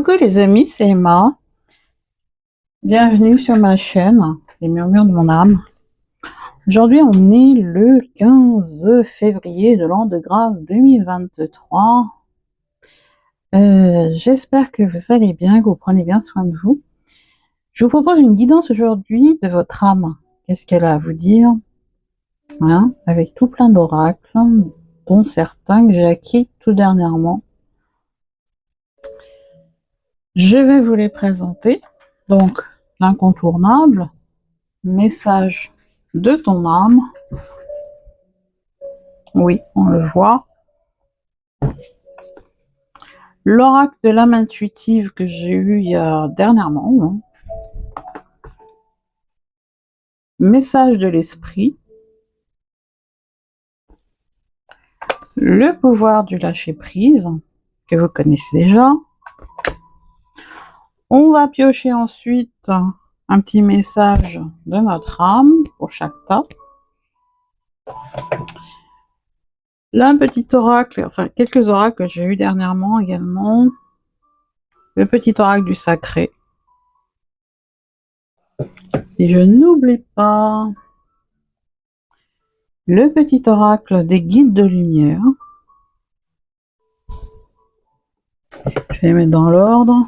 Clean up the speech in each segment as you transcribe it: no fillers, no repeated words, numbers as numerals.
Coucou les amis, c'est Emma. Bienvenue sur ma chaîne, Les Murmures de mon âme. Aujourd'hui, on est le 15 février de l'an de grâce 2023. J'espère que vous allez bien, que vous prenez bien soin de vous. Je vous propose une guidance aujourd'hui de votre âme. Qu'est-ce qu'elle a à vous dire, avec tout plein d'oracles, dont certains que j'ai acquis tout dernièrement. Je vais vous les présenter. Donc, l'incontournable, message de ton âme. Oui, on le voit. L'oracle de l'âme intuitive que j'ai eu il y a dernièrement. Message de l'esprit. Le pouvoir du lâcher-prise, que vous connaissez déjà. On va piocher ensuite un petit message de notre âme pour chaque tas. Là, un petit oracle, enfin quelques oracles que j'ai eu dernièrement également. Le petit oracle du sacré. Si je n'oublie pas, le petit oracle des guides de lumière. Je vais les mettre dans l'ordre.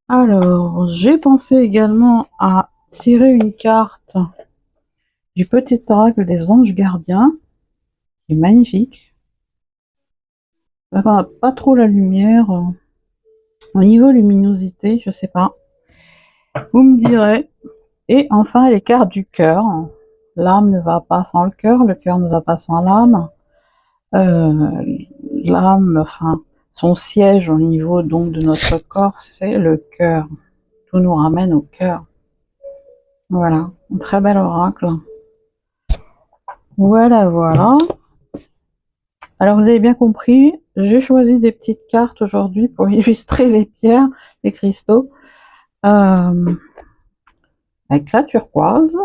Alors, j'ai pensé également à tirer une carte du petit oracle des anges gardiens, qui est magnifique. Ça va pas trop la lumière. Au niveau luminosité, je sais pas. Vous me direz. Et enfin, les cartes du cœur. L'âme ne va pas sans le cœur ne va pas sans l'âme. L'âme, enfin, son siège au niveau donc de notre corps, c'est le cœur. Tout nous ramène au cœur. Voilà, un très bel oracle. Voilà, voilà. Alors vous avez bien compris, j'ai choisi des petites cartes aujourd'hui pour illustrer les pierres, les cristaux, avec la turquoise,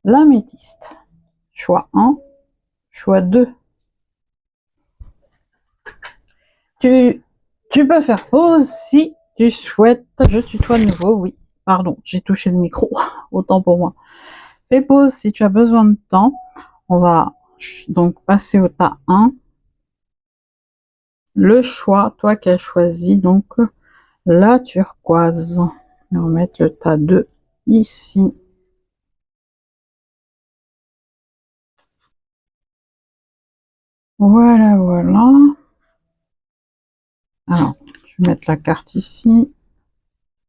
l'améthyste. Choix 1, choix 2. Tu peux faire pause si tu souhaites. Je tutoie de nouveau, oui. Pardon, j'ai touché le micro, autant pour moi. Fais pause si tu as besoin de temps. On va donc passer au tas 1. Le choix, toi qui as choisi donc la turquoise. On va mettre le tas 2 ici. Voilà, voilà. Alors, je vais mettre la carte ici.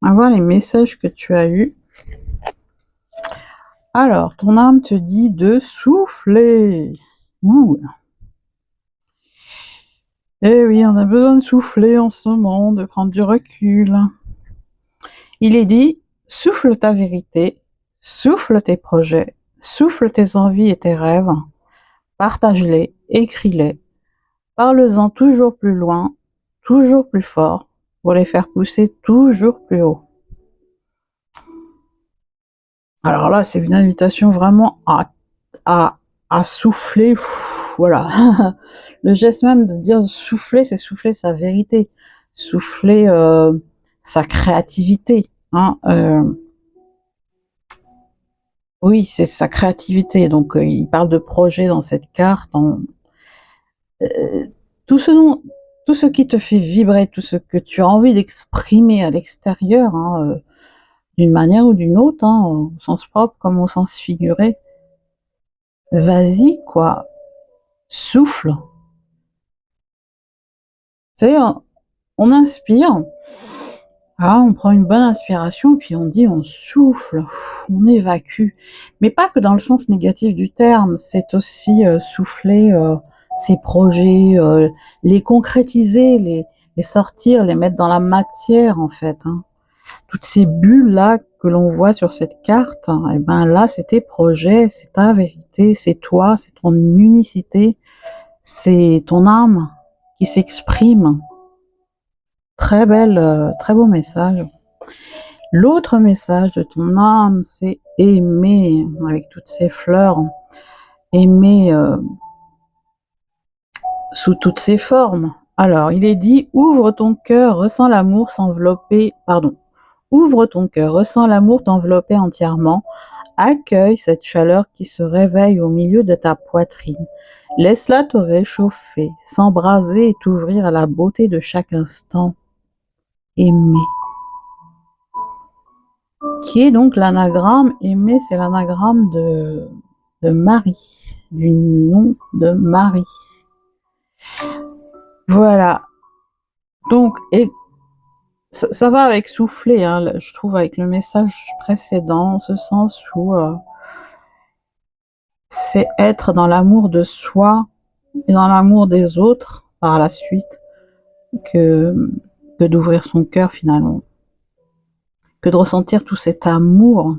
On va voir les messages que tu as eus. Alors, ton âme te dit de souffler. Ouh. Eh oui, on a besoin de souffler en ce moment, de prendre du recul. Il est dit, souffle ta vérité, souffle tes projets, souffle tes envies et tes rêves, partage-les, écris-les, parle-en toujours plus loin, toujours plus fort, pour les faire pousser toujours plus haut. Alors là, c'est une invitation vraiment à souffler, voilà. Le geste même de dire souffler, c'est souffler sa vérité, souffler sa créativité. Oui, c'est sa créativité. Donc, il parle de projet dans cette carte. Tout ce qui te fait vibrer, tout ce que tu as envie d'exprimer à l'extérieur, d'une manière ou d'une autre, au sens propre comme au sens figuré. Vas-y, quoi. Souffle. Vous savez, on inspire. On prend une bonne inspiration, puis on dit on souffle, on évacue. Mais pas que dans le sens négatif du terme, c'est aussi souffler ses projets, les concrétiser, les sortir, les mettre dans la matière en fait. Toutes ces bulles-là que l'on voit sur cette carte, et ben là c'est tes projets, c'est ta vérité, c'est toi, c'est ton unicité, c'est ton âme qui s'exprime. Très beau message. L'autre message de ton âme, c'est aimer, avec toutes ces fleurs, aimer sous toutes ses formes, Alors, il est dit, ouvre ton cœur, ressens l'amour s'envelopper, pardon, ouvre ton cœur, ressens l'amour t'envelopper entièrement, accueille cette chaleur qui se réveille au milieu de ta poitrine. Laisse-la te réchauffer, s'embraser et t'ouvrir à la beauté de chaque instant. Aimer. Qui est donc l'anagramme? Aimer, c'est l'anagramme de Marie, du nom de Marie. Voilà. Donc, et ça va avec souffler, hein, je trouve, avec le message précédent, en ce sens où c'est être dans l'amour de soi et dans l'amour des autres par la suite que d'ouvrir son cœur finalement, que de ressentir tout cet amour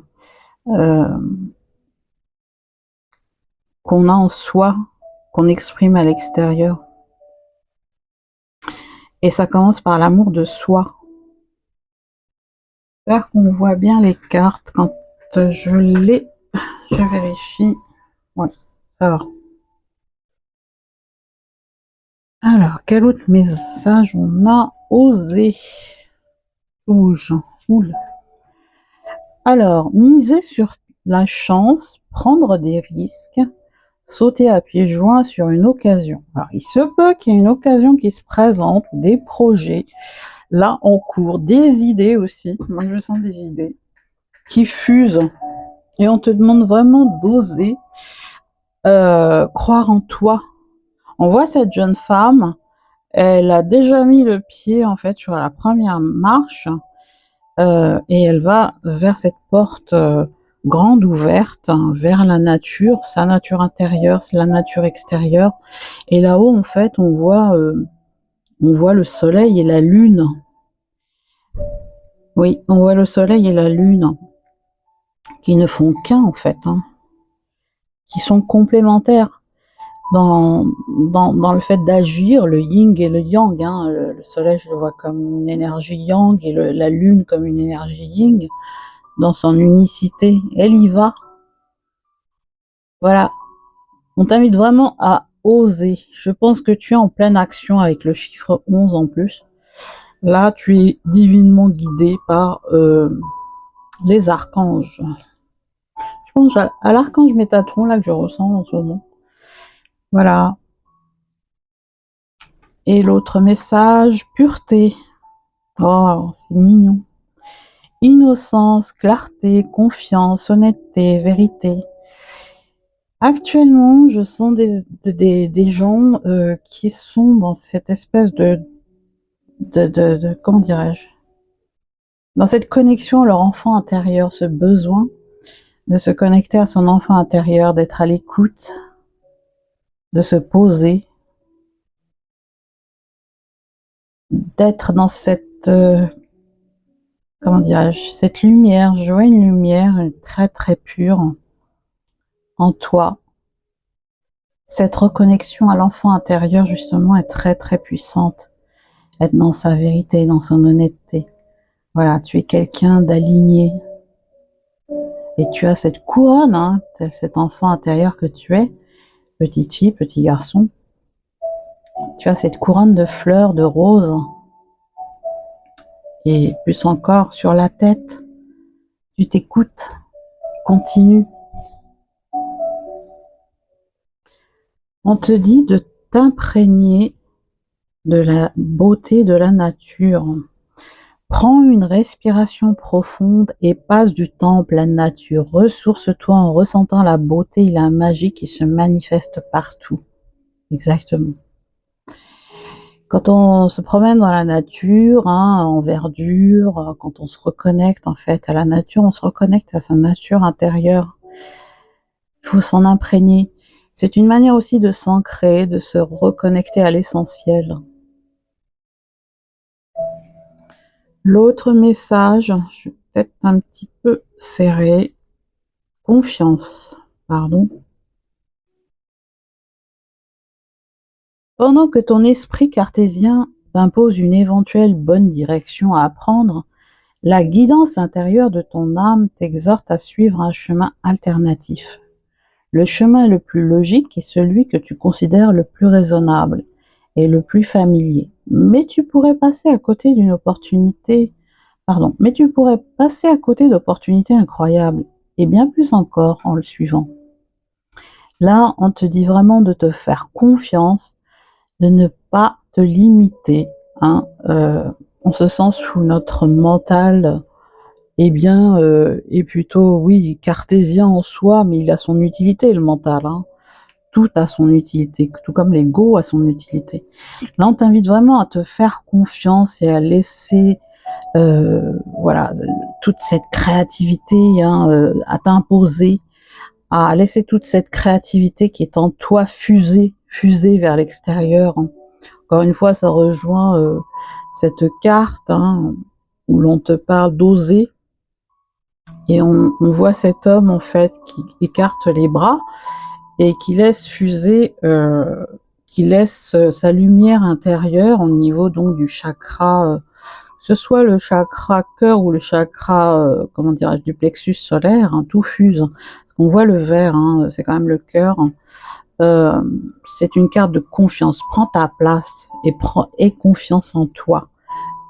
qu'on a en soi, qu'on exprime à l'extérieur. Et ça commence par l'amour de soi. J'espère qu'on voit bien les cartes quand je les... Je vérifie. Oui, ça va. Alors, quel autre message on a osé? Rouge. Oula. Alors, miser sur la chance, prendre des risques, sauter à pieds joints sur une occasion. Alors, il se peut qu'il y ait une occasion qui se présente, des projets, là, en cours, des idées aussi. Moi, je sens des idées qui fusent. Et on te demande vraiment d'oser croire en toi. On voit cette jeune femme, elle a déjà mis le pied, en fait, sur la première marche, et elle va vers cette porte grande ouverte, hein, vers la nature, sa nature intérieure, la nature extérieure. Et là-haut, en fait, on voit le soleil et la lune. Oui, on voit le soleil et la lune, qui ne font qu'un, en fait, hein, qui sont complémentaires dans le fait d'agir, le yin et le yang, hein. Le soleil, je le vois comme une énergie yang et la lune comme une énergie yin, dans son unicité. Elle y va. Voilà. On t'invite vraiment à oser. Je pense que tu es en pleine action avec le chiffre 11 en plus. Là, tu es divinement guidé par les archanges. Je pense à l'archange Métatron, là, que je ressens en ce moment. Voilà. Et l'autre message, pureté. Oh, c'est mignon. Innocence, clarté, confiance, honnêteté, vérité. Actuellement, je sens des gens qui sont dans cette espèce de comment dirais-je, dans cette connexion à leur enfant intérieur, ce besoin de se connecter à son enfant intérieur, d'être à l'écoute, de se poser, d'être dans cette comment dirais-je, cette lumière. Je vois une lumière très très pure en toi. Cette reconnexion à l'enfant intérieur justement est très très puissante. Être dans sa vérité, dans son honnêteté. Voilà, tu es quelqu'un d'aligné. Et tu as cette couronne, hein, cet enfant intérieur que tu es, petite fille, petit garçon. Tu as cette couronne de fleurs, de roses. Et plus encore, sur la tête, tu t'écoutes, continue. On te dit de t'imprégner de la beauté de la nature. Prends une respiration profonde et passe du temps en pleine nature. Ressource-toi en ressentant la beauté et la magie qui se manifestent partout. Exactement. Quand on se promène dans la nature, hein, en verdure, quand on se reconnecte en fait à la nature, on se reconnecte à sa nature intérieure. Il faut s'en imprégner. C'est une manière aussi de s'ancrer, de se reconnecter à l'essentiel. L'autre message, je vais peut-être un petit peu serré. Confiance, pardon. Pendant que ton esprit cartésien t'impose une éventuelle bonne direction à prendre, la guidance intérieure de ton âme t'exhorte à suivre un chemin alternatif. Le chemin le plus logique est celui que tu considères le plus raisonnable. est le plus familier. Mais tu pourrais passer à côté d'une opportunité, pardon, mais tu pourrais passer à côté d'opportunités incroyables, et bien plus encore en le suivant. Là, on te dit vraiment de te faire confiance, de ne pas te limiter, hein, en ce sens où notre mental est plutôt, oui, cartésien en soi, mais il a son utilité, le mental, hein. Tout a son utilité, tout comme l'ego a son utilité. Là, on t'invite vraiment à te faire confiance et à laisser, voilà, toute cette créativité, hein, à t'imposer, à laisser toute cette créativité qui est en toi fuser vers l'extérieur. Encore une fois, ça rejoint cette carte, hein, où l'on te parle d'oser, et on voit cet homme en fait qui écarte les bras et qui laisse fuser, qui laisse sa lumière intérieure au niveau donc du chakra, que ce soit le chakra cœur ou le chakra, comment dirais-je, du plexus solaire, hein, tout fuse. Parce qu'on voit le vert, hein, c'est quand même le cœur. C'est une carte de confiance. Prends ta place et aie confiance en toi.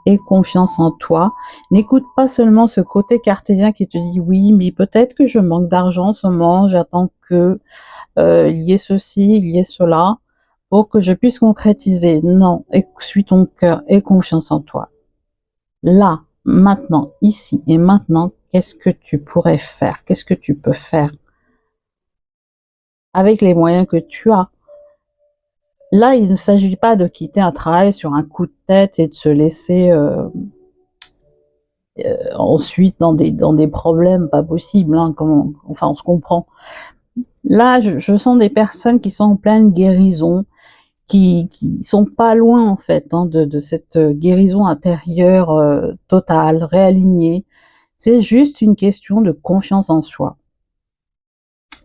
Aie confiance en toi. N'écoute pas seulement ce côté cartésien qui te dit oui, mais peut-être que je manque d'argent en ce moment, j'attends que il y ait ceci, il y ait cela, pour que je puisse concrétiser. Non, suis ton cœur, aie confiance en toi. Là, maintenant, ici et maintenant, qu'est-ce que tu pourrais faire? Qu'est-ce que tu peux faire avec les moyens que tu as? Là, il ne s'agit pas de quitter un travail sur un coup de tête et de se laisser ensuite dans des problèmes pas possibles, hein, enfin on se comprend. Là, je sens des personnes qui sont en pleine guérison, qui sont pas loin en fait, hein, de cette guérison intérieure totale, réalignée. C'est juste une question de confiance en soi.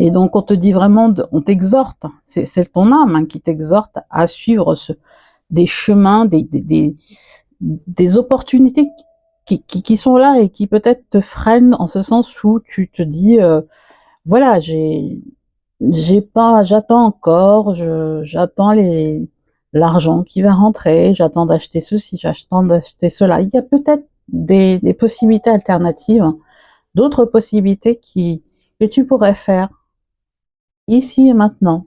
Et donc on te dit vraiment, on t'exhorte, c'est ton âme, hein, qui t'exhorte à suivre des chemins, des opportunités qui sont là et qui peut-être te freinent, en ce sens où tu te dis, voilà, j'attends encore, j'attends l'argent qui va rentrer, j'attends d'acheter ceci, j'attends d'acheter cela. Il y a peut-être des possibilités alternatives, d'autres possibilités que tu pourrais faire ici et maintenant,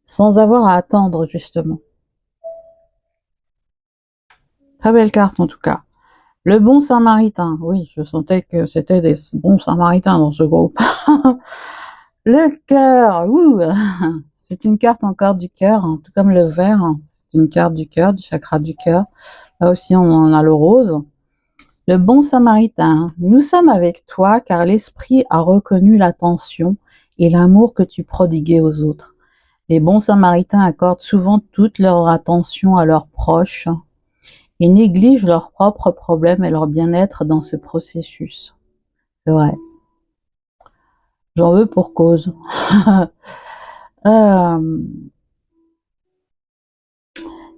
sans avoir à attendre, justement. Très belle carte, en tout cas. Le bon samaritain. Oui, je sentais que c'était des bons samaritains dans ce groupe. Le cœur. C'est une carte encore du cœur, hein, tout comme le vert. Hein. C'est une carte du cœur, du chakra du cœur. Là aussi, on en a le rose. Le bon samaritain. Nous sommes avec toi car l'esprit a reconnu l'attention et l'amour que tu prodiguais aux autres. Les bons samaritains accordent souvent toute leur attention à leurs proches et négligent leurs propres problèmes et leur bien-être dans ce processus. C'est vrai. J'en veux pour cause.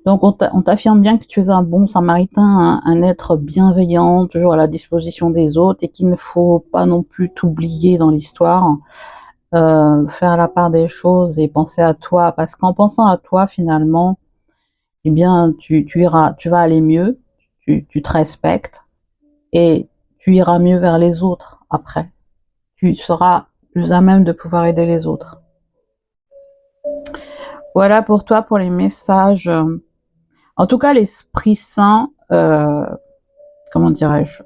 Donc on t'affirme bien que tu es un bon samaritain, un être bienveillant, toujours à la disposition des autres, et qu'il ne faut pas non plus t'oublier dans l'histoire, faire la part des choses et penser à toi, parce qu'en pensant à toi finalement, eh bien tu vas aller mieux, tu te respectes, et tu iras mieux vers les autres après. Tu seras plus à même de pouvoir aider les autres. Voilà pour toi, pour les messages. En tout cas, l'Esprit Saint, comment dirais-je,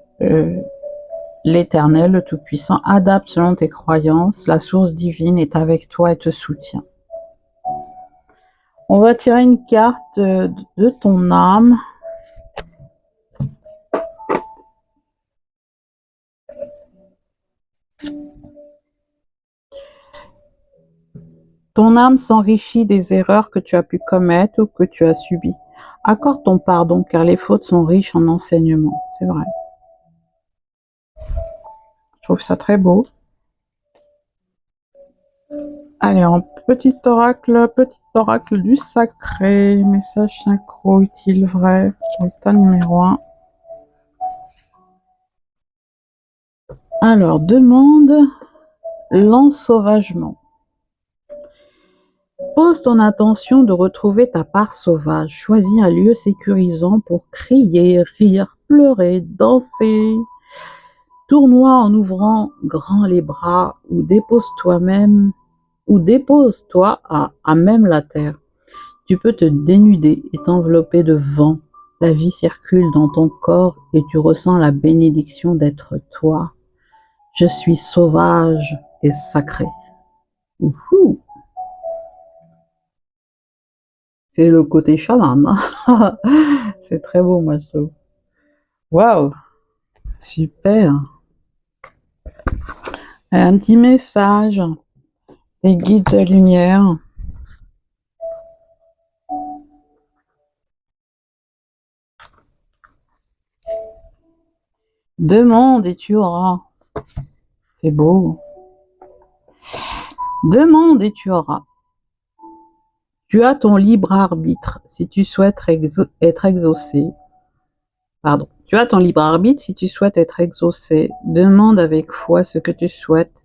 l'Éternel, le Tout-Puissant, adapte selon tes croyances. La source divine est avec toi et te soutient. On va tirer une carte de ton âme. Ton âme s'enrichit des erreurs que tu as pu commettre ou que tu as subies. Accorde ton pardon, car les fautes sont riches en enseignements. C'est vrai. Je trouve ça très beau. Allez, en petit oracle du sacré, message synchro, utile, vrai, pour le tas numéro 1. Alors, demande l'ensauvagement. Pose ton intention de retrouver ta part sauvage. Choisis un lieu sécurisant pour crier, rire, pleurer, danser. Tournoie en ouvrant grand les bras ou dépose-toi à même la terre. Tu peux te dénuder et t'envelopper de vent. La vie circule dans ton corps et tu ressens la bénédiction d'être toi. Je suis sauvage et sacré. Ouhou. C'est le côté chaman. C'est très beau, moi, je trouve. Waouh, super. Un petit message des guides de lumière. Demande et tu auras. C'est beau. Demande et tu auras. Tu as ton libre arbitre si tu souhaites être exaucé. Pardon. Tu as ton libre arbitre si tu souhaites être exaucé. Demande avec foi ce que tu souhaites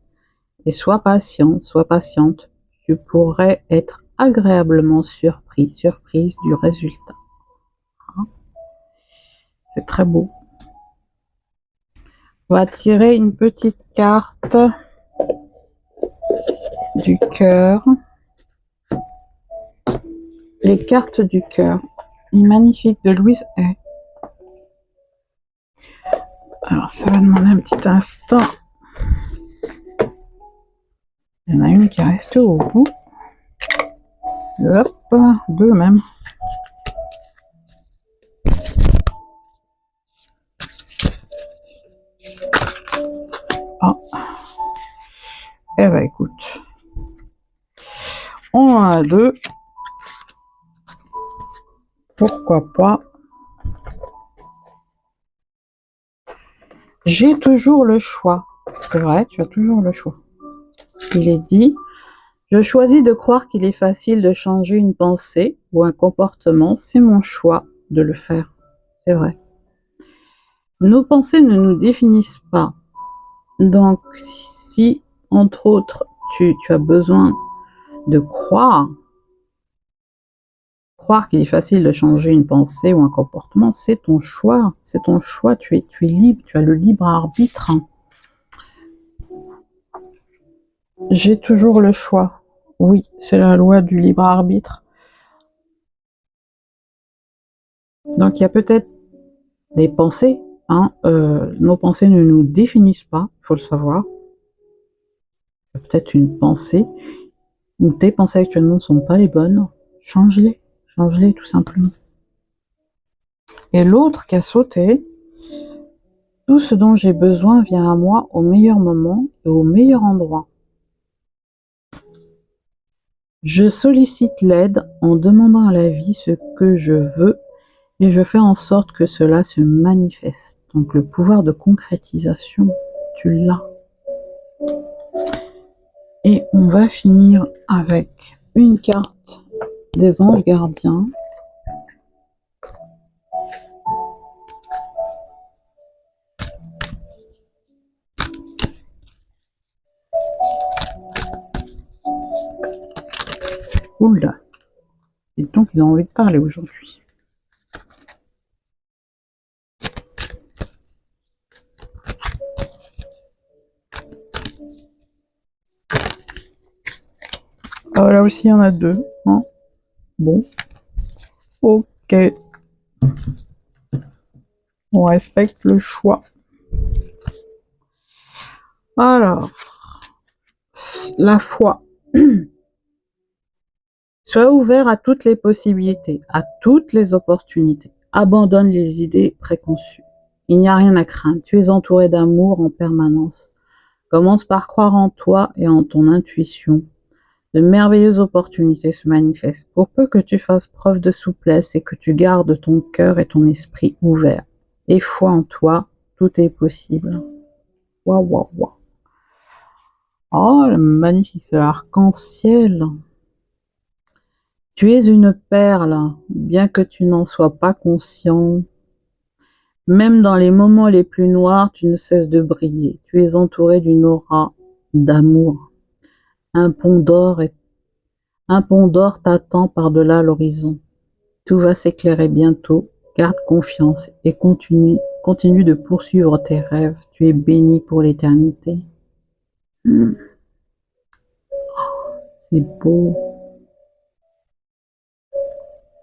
et sois patient, sois patiente. Tu pourrais être agréablement surprise du résultat. C'est très beau. On va tirer une petite carte du cœur. Les cartes du cœur. Une magnifique de Louise Hay. Alors, ça va demander un petit instant. Il y en a une qui reste au bout. Hop, deux même. Ah. Eh ben, écoute. On en a deux. Pourquoi pas. J'ai toujours le choix. C'est vrai, tu as toujours le choix. Il est dit, je choisis de croire qu'il est facile de changer une pensée ou un comportement. C'est mon choix de le faire. C'est vrai. Nos pensées ne nous définissent pas. Donc, si entre autres, tu as besoin de croire qu'il est facile de changer une pensée ou un comportement, c'est ton choix. C'est ton choix. Tu es libre. Tu as le libre arbitre. J'ai toujours le choix. Oui, c'est la loi du libre arbitre. Donc, il y a peut-être des pensées. Nos pensées ne nous définissent pas, il faut le savoir. Il y a peut-être une pensée où tes pensées actuellement ne sont pas les bonnes. Change-les tout simplement. Et l'autre qui a sauté, tout ce dont j'ai besoin vient à moi au meilleur moment et au meilleur endroit. Je sollicite l'aide en demandant à la vie ce que je veux et je fais en sorte que cela se manifeste. Donc le pouvoir de concrétisation, tu l'as. Et on va finir avec une carte des anges gardiens. Oula. Et donc ils ont envie de parler aujourd'hui. Ah, là aussi, il y en a deux. Hein. Bon. Ok. On respecte le choix. Alors, la foi. Sois ouvert à toutes les possibilités, à toutes les opportunités. Abandonne les idées préconçues. Il n'y a rien à craindre. Tu es entouré d'amour en permanence. Commence par croire en toi et en ton intuition. De merveilleuses opportunités se manifestent pour peu que tu fasses preuve de souplesse et que tu gardes ton cœur et ton esprit ouverts. Et foi en toi, tout est possible. Waouh, waouh, waouh. Oh, magnifique, c'est l'arc-en-ciel. Tu es une perle, bien que tu n'en sois pas conscient. Même dans les moments les plus noirs, tu ne cesses de briller. Tu es entouré d'une aura d'amour. Un pont d'or Un pont d'or t'attend par-delà l'horizon. Tout va s'éclairer bientôt. Garde confiance et continue de poursuivre tes rêves. Tu es béni pour l'éternité. C'est beau,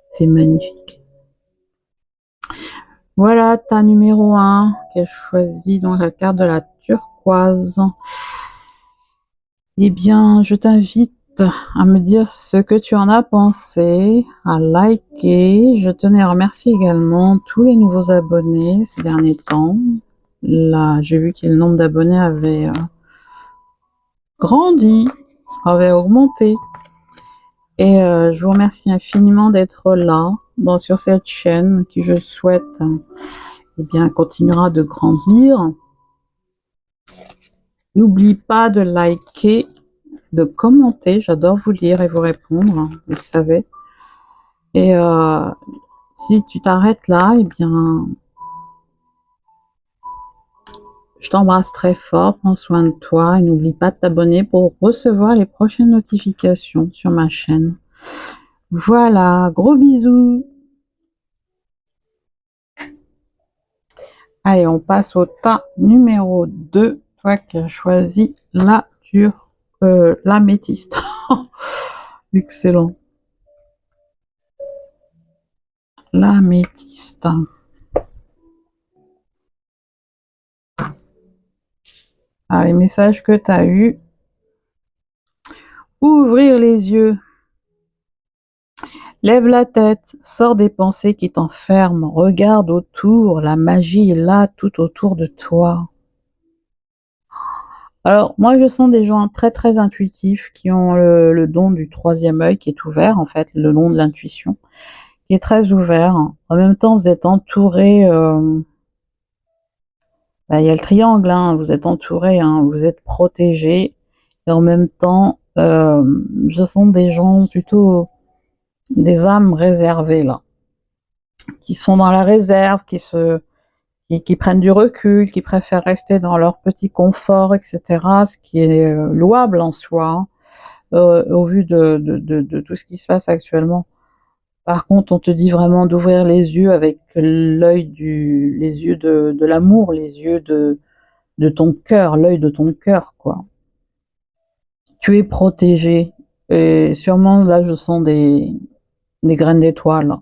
c'est magnifique. Voilà ta numéro 1 qui a choisi donc la carte de la turquoise. Eh bien, je t'invite à me dire ce que tu en as pensé, à liker. Je tenais à remercier également tous les nouveaux abonnés ces derniers temps. Là, j'ai vu que le nombre d'abonnés avait grandi, avait augmenté. Et je vous remercie infiniment d'être là, sur cette chaîne qui, je souhaite, eh bien, continuera de grandir. N'oublie pas de liker, de commenter. J'adore vous lire et vous répondre, vous le savez. Et si tu t'arrêtes là, eh bien, je t'embrasse très fort, prends soin de toi et n'oublie pas de t'abonner pour recevoir les prochaines notifications sur ma chaîne. Voilà, gros bisous. Allez, on passe au tas numéro 2, toi qui as choisi l'améthyste. Excellent. L'améthyste. Ah, les messages que tu as eus. Ouvrir les yeux. Lève la tête, sors des pensées qui t'enferment, regarde autour, la magie est là tout autour de toi. Alors, moi je sens des gens très très intuitifs qui ont le don du troisième œil qui est ouvert, en fait, le don de l'intuition, qui est très ouvert. En même temps, vous êtes entouré, il y a le triangle, hein, vous êtes entouré, hein, vous êtes protégé, et en même temps, je sens des gens plutôt, des âmes réservées là, qui sont dans la réserve, qui prennent du recul, qui préfèrent rester dans leur petit confort, etc., ce qui est louable en soi, hein, au vu de tout ce qui se passe actuellement. Par contre, on te dit vraiment d'ouvrir les yeux avec les yeux de l'amour, les yeux de ton cœur, l'œil de ton cœur, quoi. Tu es protégé, et sûrement là, je sens des graines d'étoiles.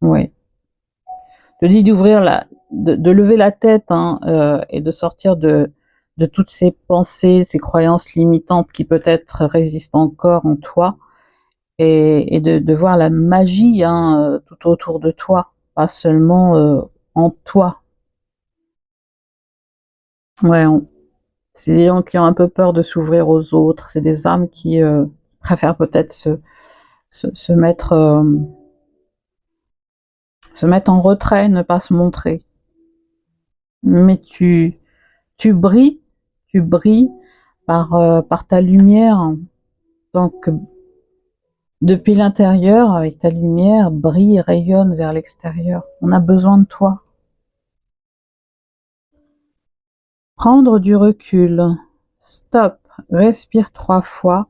Ouais. Je te dis de lever la tête, hein, et de sortir de toutes ces pensées, ces croyances limitantes qui peut-être résistent encore en toi, et de voir la magie, hein, tout autour de toi, pas seulement en toi. Ouais, c'est des gens qui ont un peu peur de s'ouvrir aux autres, c'est des âmes qui préfèrent peut-être se mettre en retrait, ne pas se montrer. Mais tu brilles, tu brilles par ta lumière. Donc, depuis l'intérieur, avec ta lumière, brille et rayonne vers l'extérieur. On a besoin de toi. Prendre du recul. Stop, respire 3 fois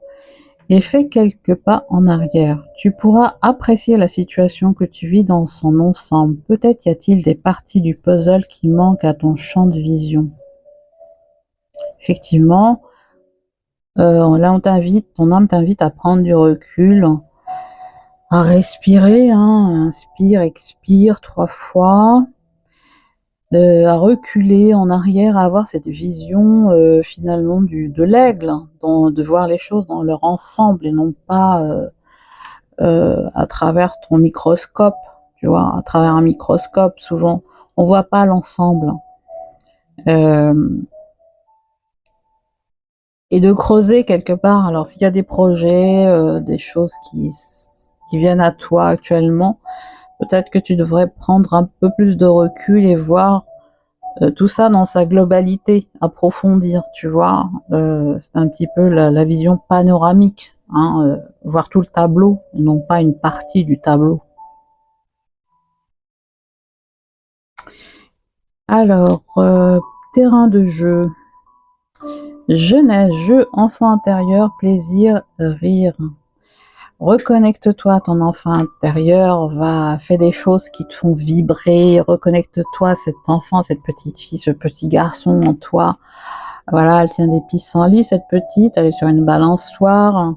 et fais quelques pas en arrière. Tu pourras apprécier la situation que tu vis dans son ensemble. Peut-être y a-t-il des parties du puzzle qui manquent à ton champ de vision. Effectivement, là ton âme t'invite à prendre du recul, à respirer, hein, inspire, expire 3 fois, à reculer en arrière, à avoir cette vision finalement de l'aigle, de voir les choses dans leur ensemble et non pas à travers ton microscope, tu vois, à travers un microscope, souvent, on voit pas l'ensemble. Et de creuser quelque part. Alors, s'il y a des projets, des choses qui viennent à toi actuellement, peut-être que tu devrais prendre un peu plus de recul et voir tout ça dans sa globalité, approfondir, tu vois. C'est un petit peu la vision panoramique, hein, voir tout le tableau, et non pas une partie du tableau. Alors, terrain de jeu. Jeunesse, jeu, enfant intérieur, plaisir, rire. Reconnecte-toi à ton enfant intérieur, fais des choses qui te font vibrer, reconnecte-toi à cet enfant, cette petite fille, ce petit garçon en toi. Voilà, elle tient des pissenlits, cette petite, elle est sur une balançoire.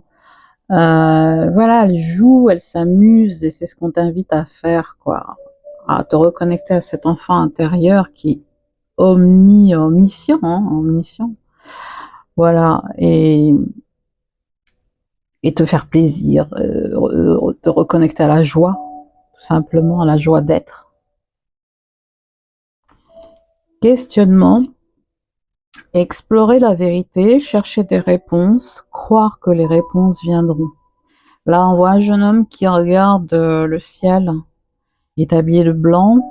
Voilà, elle joue, elle s'amuse, et c'est ce qu'on t'invite à faire, quoi. À te reconnecter à cet enfant intérieur qui est omniscient, hein, omniscient. Voilà, et te faire plaisir, te reconnecter à la joie, tout simplement, à la joie d'être. Questionnement, explorer la vérité, chercher des réponses, croire que les réponses viendront. Là, on voit un jeune homme qui regarde le ciel, il est habillé de blanc,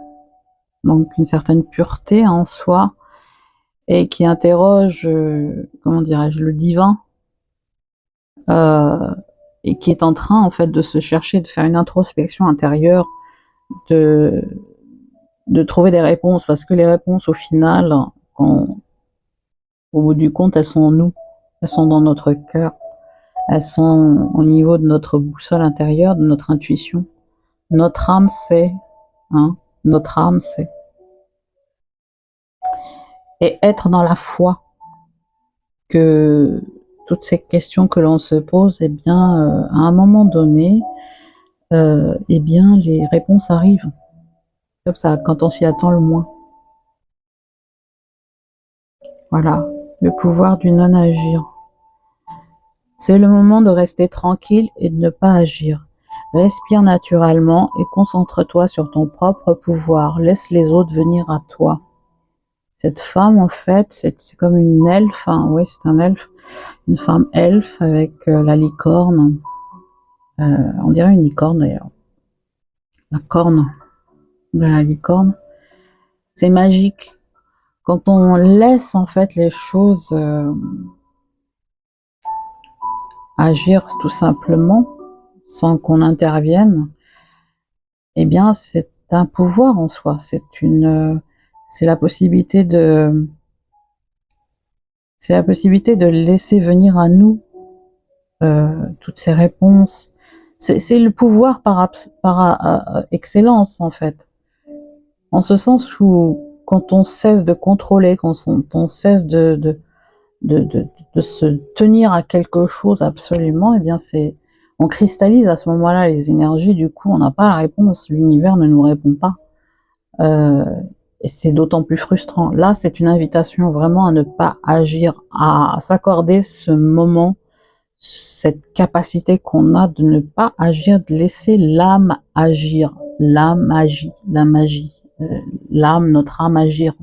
donc une certaine pureté en soi, et qui interroge, comment dirais-je, le divin, euh, et qui est en train, en fait, de se chercher, de faire une introspection intérieure, de, de trouver des réponses, parce que les réponses, au final, quand, au bout du compte, elles sont en nous, elles sont dans notre cœur, elles sont au niveau de notre boussole intérieure, de notre intuition. Notre âme sait, hein, notre âme sait. Et être dans la foi que toutes ces questions que l'on se pose, eh bien, à un moment donné, eh bien, les réponses arrivent. Comme ça, quand on s'y attend le moins. Voilà, le pouvoir du non-agir. C'est le moment de rester tranquille et de ne pas agir. Respire naturellement et concentre-toi sur ton propre pouvoir. Laisse les autres venir à toi. Cette femme, en fait, c'est comme une elfe. Hein. Oui, c'est un elfe. Une femme elfe avec la licorne. On dirait une licorne d'ailleurs. La corne de la licorne. C'est magique. Quand on laisse en fait les choses agir tout simplement, sans qu'on intervienne, eh bien c'est un pouvoir en soi. C'est la possibilité de laisser venir à nous toutes ces réponses. C'est le pouvoir par excellence en fait. En ce sens où quand on cesse de contrôler, quand on cesse de se tenir à quelque chose absolument, eh bien on cristallise à ce moment-là les énergies, du coup on n'a pas la réponse, l'univers ne nous répond pas. Euh, et c'est d'autant plus frustrant. Là, c'est une invitation vraiment à ne pas agir, à s'accorder ce moment, cette capacité qu'on a de ne pas agir, de laisser l'âme agir. L'âme agit, la magie. L'âme, notre âme agir.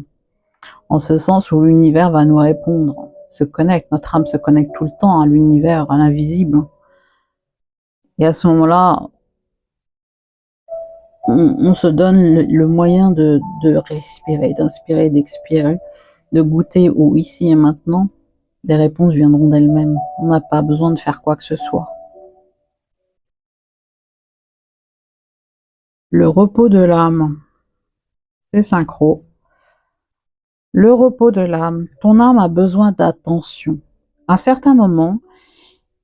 En ce sens où l'univers va nous répondre, se connecte, notre âme se connecte tout le temps à l'univers, à l'invisible. Et à ce moment-là, on se donne le moyen de respirer, d'inspirer, d'expirer, de goûter au ici et maintenant. Des réponses viendront d'elles-mêmes. On n'a pas besoin de faire quoi que ce soit. Le repos de l'âme, c'est synchro. Le repos de l'âme, ton âme a besoin d'attention. À certains moments,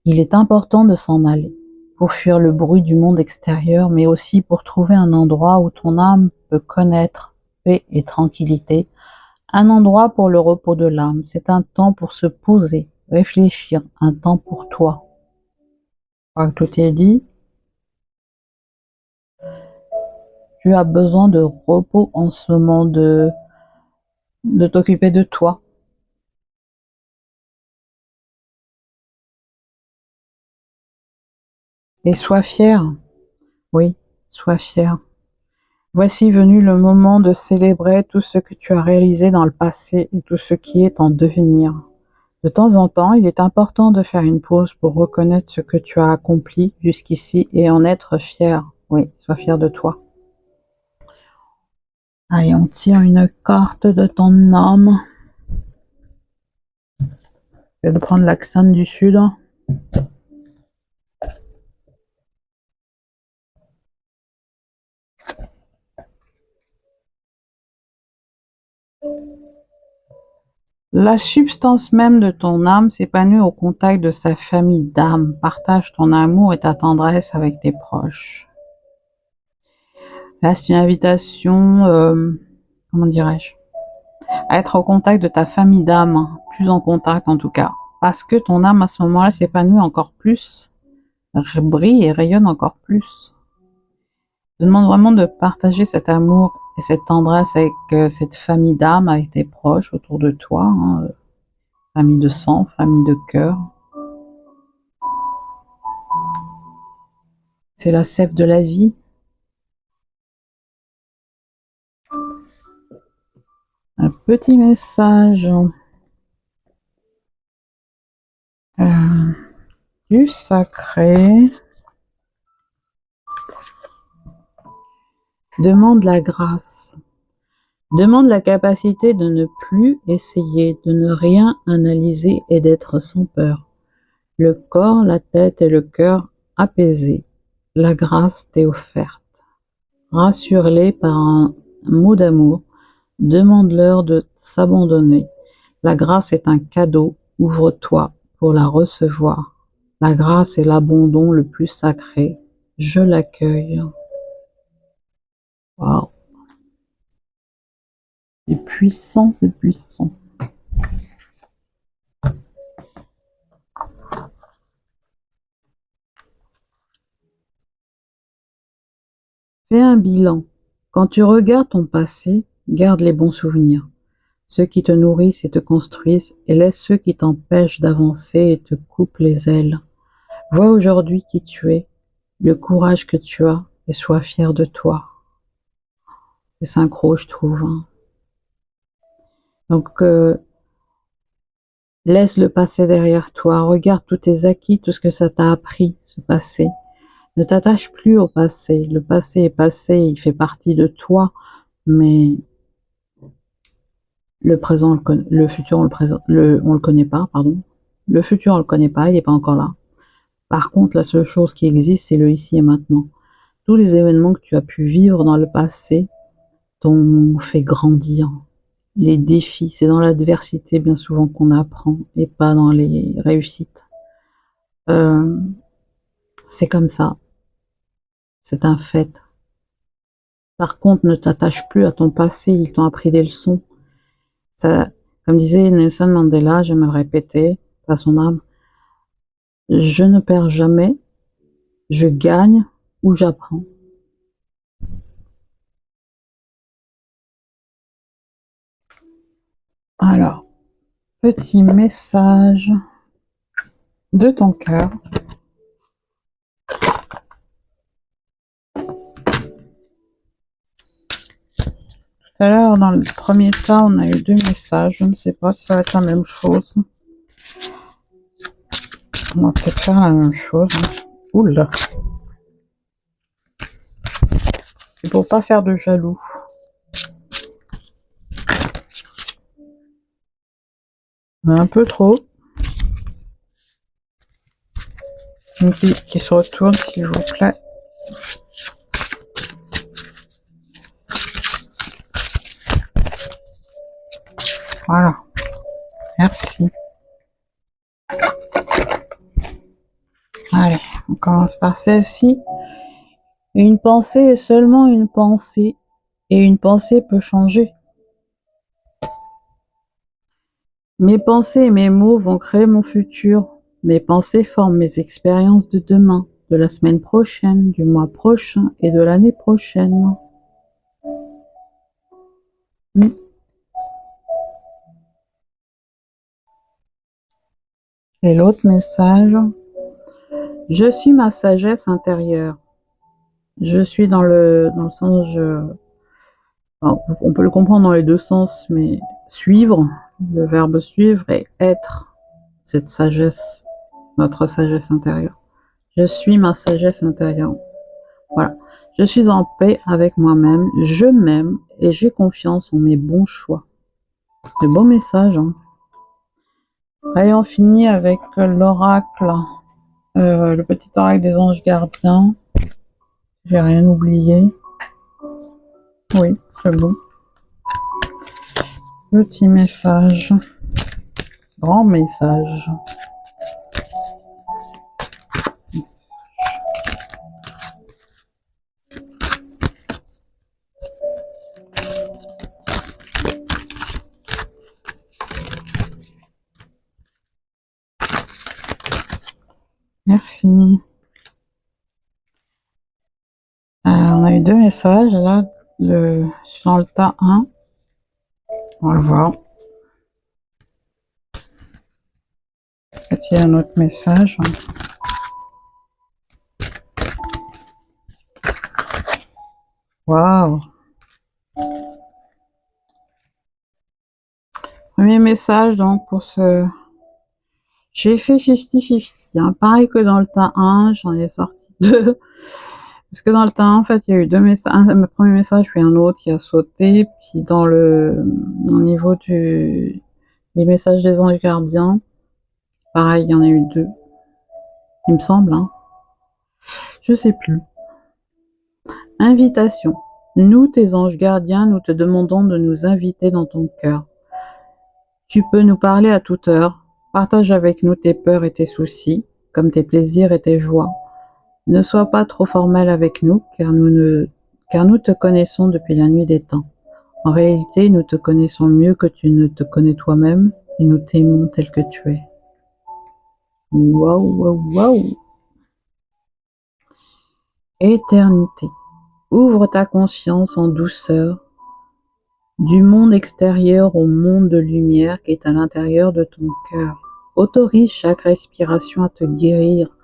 il est important de s'en aller, pour fuir le bruit du monde extérieur, mais aussi pour trouver un endroit où ton âme peut connaître paix et tranquillité. Un endroit pour le repos de l'âme, c'est un temps pour se poser, réfléchir, un temps pour toi. Je crois que tout est dit. Tu as besoin de repos en ce moment, de t'occuper de toi. Et sois fier. Oui, sois fier. Voici venu le moment de célébrer tout ce que tu as réalisé dans le passé et tout ce qui est en devenir. De temps en temps, il est important de faire une pause pour reconnaître ce que tu as accompli jusqu'ici et en être fier. Oui, sois fier de toi. Allez, on tire une carte de ton âme. C'est de prendre l'accent du sud. La substance même de ton âme s'épanouit au contact de sa famille d'âme. Partage ton amour et ta tendresse avec tes proches. Là, c'est une invitation, comment dirais-je, à être au contact de ta famille d'âme, plus en contact en tout cas, parce que ton âme à ce moment-là s'épanouit encore plus, brille et rayonne encore plus. Je te demande vraiment de partager cet amour et cette tendresse avec cette famille d'âme, avec tes proches autour de toi, hein, famille de sang, famille de cœur. C'est la sève de la vie. Un petit message du sacré. Demande la grâce. Demande la capacité de ne plus essayer, de ne rien analyser et d'être sans peur. Le corps, la tête et le cœur apaisés. La grâce t'est offerte. Rassure-les par un mot d'amour. Demande-leur de s'abandonner. La grâce est un cadeau. Ouvre-toi pour la recevoir. La grâce est l'abandon le plus sacré. Je l'accueille. Waouh! C'est puissant, c'est puissant. Fais un bilan. Quand tu regardes ton passé, garde les bons souvenirs, ceux qui te nourrissent et te construisent, et laisse ceux qui t'empêchent d'avancer et te coupent les ailes. Vois aujourd'hui qui tu es, le courage que tu as, et sois fier de toi. C'est synchro, je trouve. Hein. Donc, laisse le passé derrière toi, regarde tous tes acquis, tout ce que ça t'a appris, ce passé. Ne t'attache plus au passé. Le passé est passé, il fait partie de toi, mais le présent, le futur, on le connaît pas, pardon. Le futur, on le connaît pas, il n'est pas encore là. Par contre, la seule chose qui existe, c'est le ici et maintenant. Tous les événements que tu as pu vivre dans le passé t'ont fait grandir. Les défis, c'est dans l'adversité bien souvent qu'on apprend et pas dans les réussites. C'est comme ça. C'est un fait. Par contre, ne t'attache plus à ton passé, ils t'ont appris des leçons. Ça, comme disait Nelson Mandela, j'aime le répéter, à son âme, je ne perds jamais, je gagne ou j'apprends. Alors, petit message de ton cœur. Tout à l'heure, dans le premier tas, on a eu 2 messages. Je ne sais pas si ça va être la même chose. On va peut-être faire la même chose. Oula. C'est pour pas faire de jaloux. Un peu trop. Une qui se retourne, s'il vous plaît. Voilà. Merci. Allez, on commence par celle-ci. Une pensée est seulement une pensée, et une pensée peut changer. Mes pensées et mes mots vont créer mon futur. Mes pensées forment mes expériences de demain, de la semaine prochaine, du mois prochain et de l'année prochaine. Et l'autre message, je suis ma sagesse intérieure. Je suis dans le sens, on peut le comprendre dans les deux sens, mais suivre, le verbe suivre et être, cette sagesse, notre sagesse intérieure. Je suis ma sagesse intérieure. Voilà. Je suis en paix avec moi-même, je m'aime et j'ai confiance en mes bons choix. De beaux messages. Hein. Allez, on finit avec l'oracle, le petit oracle des anges gardiens. J'ai rien oublié. Oui, c'est bon. Petit message Grand message. Merci. On a eu 2 messages là. Je suis dans le tas 1. On va voir. Peut-être qu'il y a un autre message. Waouh! Premier message donc pour ce... J'ai fait 50-50, hein. Pareil que dans le tas 1, j'en ai sorti 2. Parce que dans le tas 1, en fait, il y a eu 2 messages. Un premier message, puis un autre qui a sauté. Puis dans le... Au niveau des messages des anges gardiens, pareil, il y en a eu 2. Il me semble, hein. Je sais plus. Invitation. Nous, tes anges gardiens, nous te demandons de nous inviter dans ton cœur. Tu peux nous parler à toute heure. Partage avec nous tes peurs et tes soucis, comme tes plaisirs et tes joies. Ne sois pas trop formel avec nous, car nous te connaissons depuis la nuit des temps. En réalité, nous te connaissons mieux que tu ne te connais toi-même, et nous t'aimons tel que tu es. Waouh, waouh, waouh! Éternité. Ouvre ta conscience en douceur, du monde extérieur au monde de lumière qui est à l'intérieur de ton cœur. Autorise chaque respiration à te guérir,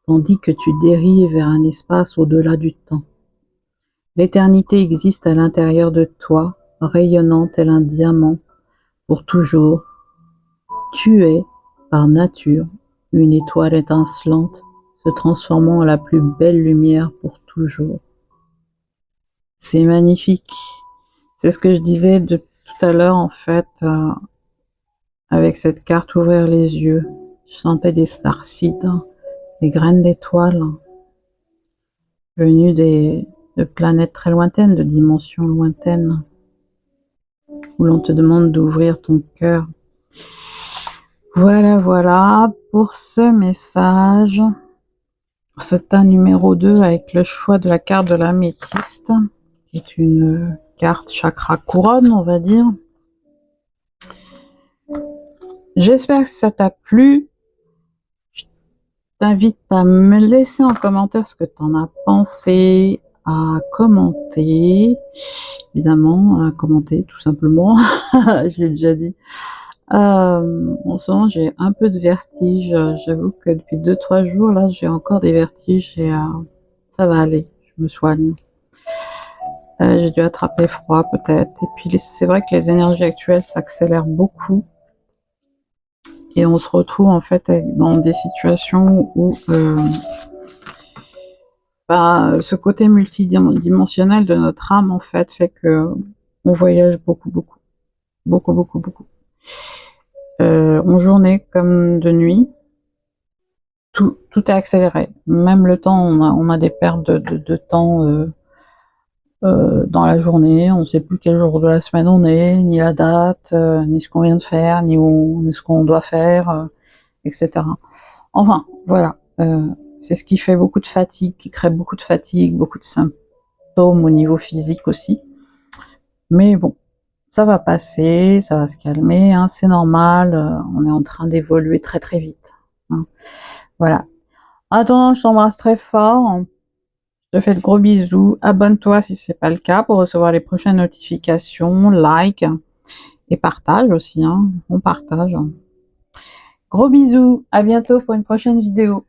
tandis que tu dérives vers un espace au-delà du temps. L'éternité existe à l'intérieur de toi, rayonnant tel un diamant, pour toujours. Tu es, par nature, une étoile étincelante, se transformant en la plus belle lumière pour toujours. C'est magnifique. C'est ce que je disais tout à l'heure, en fait, avec cette carte ouvrir les yeux. Je sentais des starseeds, des graines d'étoiles, venues de planètes très lointaines, de dimensions lointaines, où l'on te demande d'ouvrir ton cœur. Voilà, voilà pour ce message. Ce tas numéro 2 avec le choix de la carte de l'améthyste, qui est une carte chakra couronne, on va dire. J'espère que ça t'a plu. Je t'invite à me laisser en commentaire ce que tu en as pensé, à commenter, évidemment, à commenter tout simplement, j'ai déjà dit. En ce moment, j'ai un peu de vertige. J'avoue que depuis 2-3 jours, là, j'ai encore des vertiges et ça va aller, je me soigne. J'ai dû attraper froid peut-être. Et puis, c'est vrai que les énergies actuelles s'accélèrent beaucoup. Et on se retrouve en fait dans des situations où ce côté multidimensionnel de notre âme en fait que on voyage beaucoup. En journée comme de nuit, tout est accéléré. Même le temps, on a des pertes de temps dans la journée. On ne sait plus quel jour de la semaine on est, ni la date, ni ce qu'on vient de faire, ni ce qu'on doit faire, etc. Enfin, voilà. C'est ce qui fait beaucoup de fatigue, qui crée beaucoup de fatigue, beaucoup de symptômes au niveau physique aussi. Mais bon, ça va passer, ça va se calmer, hein, c'est normal, on est en train d'évoluer très très vite. Hein. Voilà. En attendant, je t'embrasse très fort, je te fais de gros bisous, abonne-toi si c'est pas le cas pour recevoir les prochaines notifications, like et partage aussi, hein, on partage. Gros bisous, à bientôt pour une prochaine vidéo.